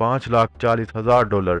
$5,40,000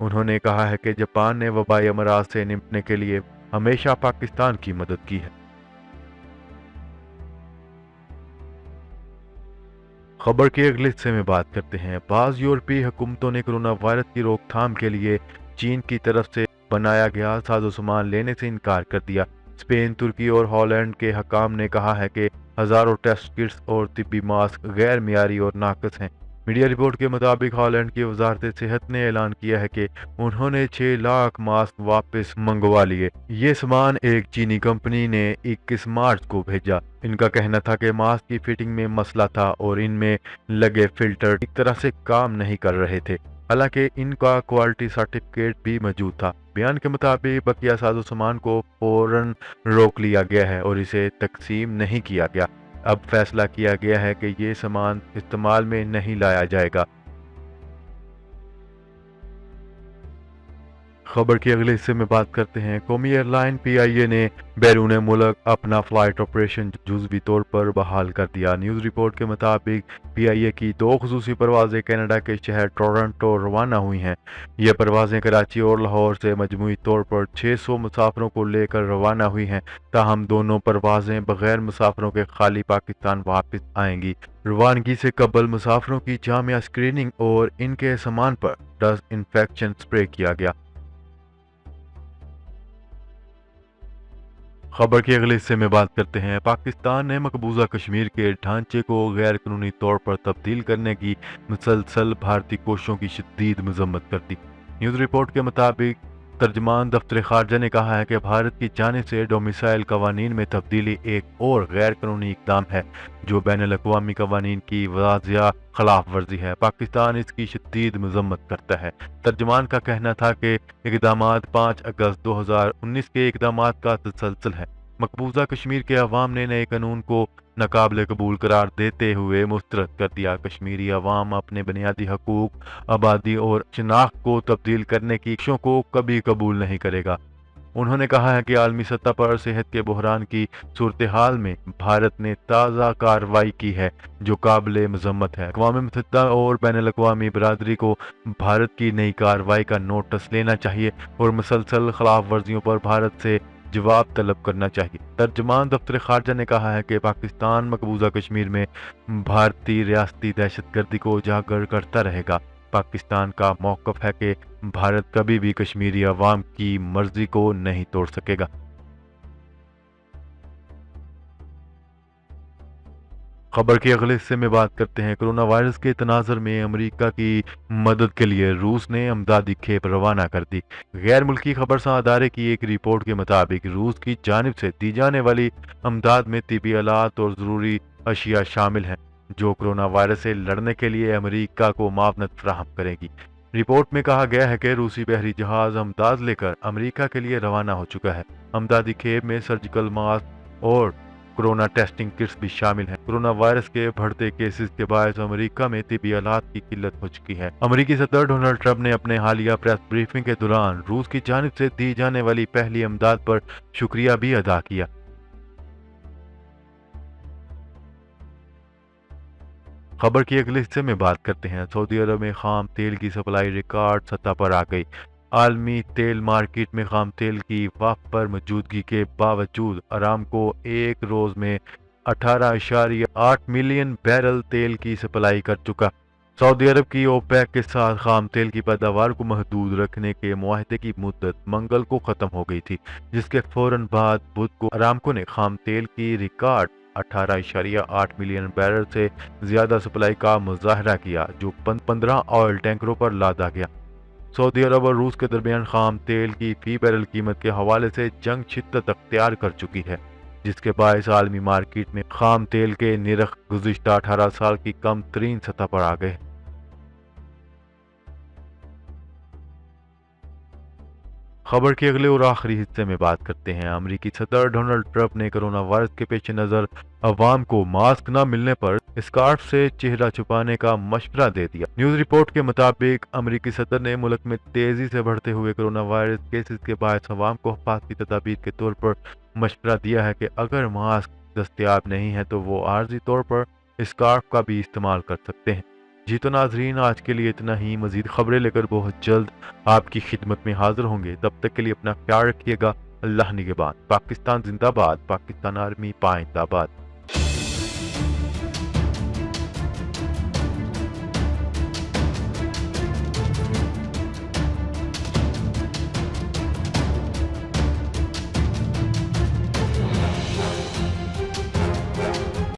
انہوں نے کہا ہے کہ جاپان نے وبائی امراض سے نمٹنے کے لیے ہمیشہ پاکستان کی مدد کی ہے۔ خبر کے اگلے حصے میں بات کرتے ہیں۔ بعض یورپی حکومتوں نے کرونا وائرس کی روک تھام کے لیے چین کی طرف سے بنایا گیا ساز و سامان لینے سے انکار کر دیا۔ اسپین، ترکی اور ہالینڈ کے حکام نے کہا ہے کہ ہزاروں ٹیسٹ کٹس اور طبی ماسک غیر معیاری اور ناقص ہیں۔ میڈیا رپورٹ کے مطابق ہالینڈ کی وزارت صحت نے اعلان کیا ہے کہ انہوں نے 6 لاکھ ماسک واپس منگوا لیے۔ یہ سامان ایک چینی کمپنی نے 21 مارچ کو بھیجا۔ ان کا کہنا تھا کہ ماسک کی فٹنگ میں مسئلہ تھا اور ان میں لگے فلٹر ٹھیک طرح سے کام نہیں کر رہے تھے، حالانکہ ان کا کوالٹی سرٹیفکیٹ بھی موجود تھا۔ بیان کے مطابق بقیہ ساز و سامان کو فوراً روک لیا گیا ہے اور اسے تقسیم نہیں کیا گیا۔ اب فیصلہ کیا گیا ہے کہ یہ سامان استعمال میں نہیں لایا جائے گا۔ خبر کے اگلے حصے میں بات کرتے ہیں۔ قومی ایئر لائن پی آئی اے نے بیرون ملک اپنا فلائٹ آپریشن جزوی طور پر بحال کر دیا۔ نیوز رپورٹ کے مطابق پی آئی اے کی 2 خصوصی پروازیں کینیڈا کے شہر ٹورنٹو روانہ ہوئی ہیں۔ یہ پروازیں کراچی اور لاہور سے مجموعی طور پر 600 مسافروں کو لے کر روانہ ہوئی ہیں، تاہم دونوں پروازیں بغیر مسافروں کے خالی پاکستان واپس آئیں گی۔ روانگی سے قبل مسافروں کی جامع اسکریننگ اور ان کے سامان پر ڈس انفیکشن سپرے کیا گیا۔ خبر کے اگلے حصے میں بات کرتے ہیں۔ پاکستان نے مقبوضہ کشمیر کے ڈھانچے کو غیر قانونی طور پر تبدیل کرنے کی مسلسل بھارتی کوششوں کی شدید مذمت کر دی۔ نیوز رپورٹ کے مطابق ترجمان دفتر خارجہ نے کہا ہے کہ بھارت کی جانب سے ڈومیسائل قوانین میں تبدیلی ایک اور غیر قانونی اقدام ہے جو بین الاقوامی قوانین کی واضح خلاف ورزی ہے۔ پاکستان اس کی شدید مذمت کرتا ہے۔ ترجمان کا کہنا تھا کہ اقدامات 5 اگست 2019 کے اقدامات کا تسلسل ہے۔ مقبوضہ کشمیر کے عوام نے نئے قانون کو ناقابل قبول قرار دیتے ہوئے مسترد کر دیا۔ کشمیری عوام اپنے بنیادی حقوق، آبادی اور شناخت کو تبدیل کرنے کی کوششوں کو کبھی قبول نہیں کرے گا۔ انہوں نے کہا ہے کہ عالمی سطح پر صحت کے بحران کی صورتحال میں بھارت نے تازہ کارروائی کی ہے جو قابل مذمت ہے۔ اقوام متحدہ اور بین الاقوامی برادری کو بھارت کی نئی کارروائی کا نوٹس لینا چاہیے اور مسلسل خلاف ورزیوں پر بھارت سے جواب طلب کرنا چاہیے۔ ترجمان دفتر خارجہ نے کہا ہے کہ پاکستان مقبوضہ کشمیر میں بھارتی ریاستی دہشت گردی کو اجاگر کرتا رہے گا۔ پاکستان کا موقف ہے کہ بھارت کبھی بھی کشمیری عوام کی مرضی کو نہیں توڑ سکے گا۔ خبر کے اگلے حصے میں بات کرتے ہیں۔ کرونا وائرس کے تناظر میں امریکہ کی مدد کے لیے روس نے امدادی کھیپ روانہ کر دی۔ غیر ملکی خبرساں ادارے کی ایک رپورٹ کے مطابق روس کی جانب سے دی جانے والی امداد میں طبی آلات اور ضروری اشیاء شامل ہیں جو کرونا وائرس سے لڑنے کے لیے امریکہ کو معاونت فراہم کرے گی۔ رپورٹ میں کہا گیا ہے کہ روسی بحری جہاز امداد لے کر امریکہ کے لیے روانہ ہو چکا ہے۔ امدادی کھیپ میں سرجیکل ماسک اور کورونا ٹیسٹنگ کٹس بھی شامل ہیں۔ کورونا وائرس کے بڑھتے کیسز کے باعث امریکہ میں طبی آلات کی قلت ہو چکی ہے۔ امریکی صدر ڈونلڈ ٹرمپ نے اپنے حالیہ پریس بریفنگ کے دوران روس کی جانب سے دی جانے والی پہلی امداد پر شکریہ بھی ادا کیا۔ خبر کے اگلے حصے میں بات کرتے ہیں۔ سعودی عرب میں خام تیل کی سپلائی ریکارڈ سطح پر آ گئی۔ عالمی تیل مارکیٹ میں خام تیل کی وافر موجودگی کے باوجود ارامکو ایک روز میں 18.8 ملین بیرل تیل کی سپلائی کر چکا۔ سعودی عرب کی اوپیک کے ساتھ خام تیل کی پیداوار کو محدود رکھنے کے معاہدے کی مدت منگل کو ختم ہو گئی تھی، جس کے فوراً بعد بدھ کو ارامکو نے خام تیل کی ریکارڈ 18.8 ملین بیرل سے زیادہ سپلائی کا مظاہرہ کیا جو 15 آئل ٹینکروں پر لادا گیا۔ سعودی عرب اور روس کے درمیان خام تیل کی فی بیرل قیمت کے حوالے سے جنگ شدت اختیار کر چکی ہے، جس کے باعث عالمی مارکیٹ میں خام تیل کے نرخ گزشتہ 18 سال کی کم ترین سطح پر آ گئے۔ خبر کے اگلے اور آخری حصے میں بات کرتے ہیں۔ امریکی صدر ڈونلڈ ٹرمپ نے کرونا وائرس کے پیش نظر عوام کو ماسک نہ ملنے پر اسکارف سے چہرہ چھپانے کا مشورہ دے دیا۔ نیوز رپورٹ کے مطابق امریکی صدر نے ملک میں تیزی سے بڑھتے ہوئے کرونا وائرس کیسز کے باعث عوام کو حفاظتی تدابیر کے طور پر مشورہ دیا ہے کہ اگر ماسک دستیاب نہیں ہے تو وہ عارضی طور پر اسکارف کا بھی استعمال کر سکتے ہیں۔ جی تو ناظرین، آج کے لیے اتنا ہی۔ مزید خبریں لے کر بہت جلد آپ کی خدمت میں حاضر ہوں گے، تب تک کے لیے اپنا خیال رکھیے گا۔ اللہ نگہبان۔ پاکستان زندہ باد، پاکستان آرمی پائندہ باد۔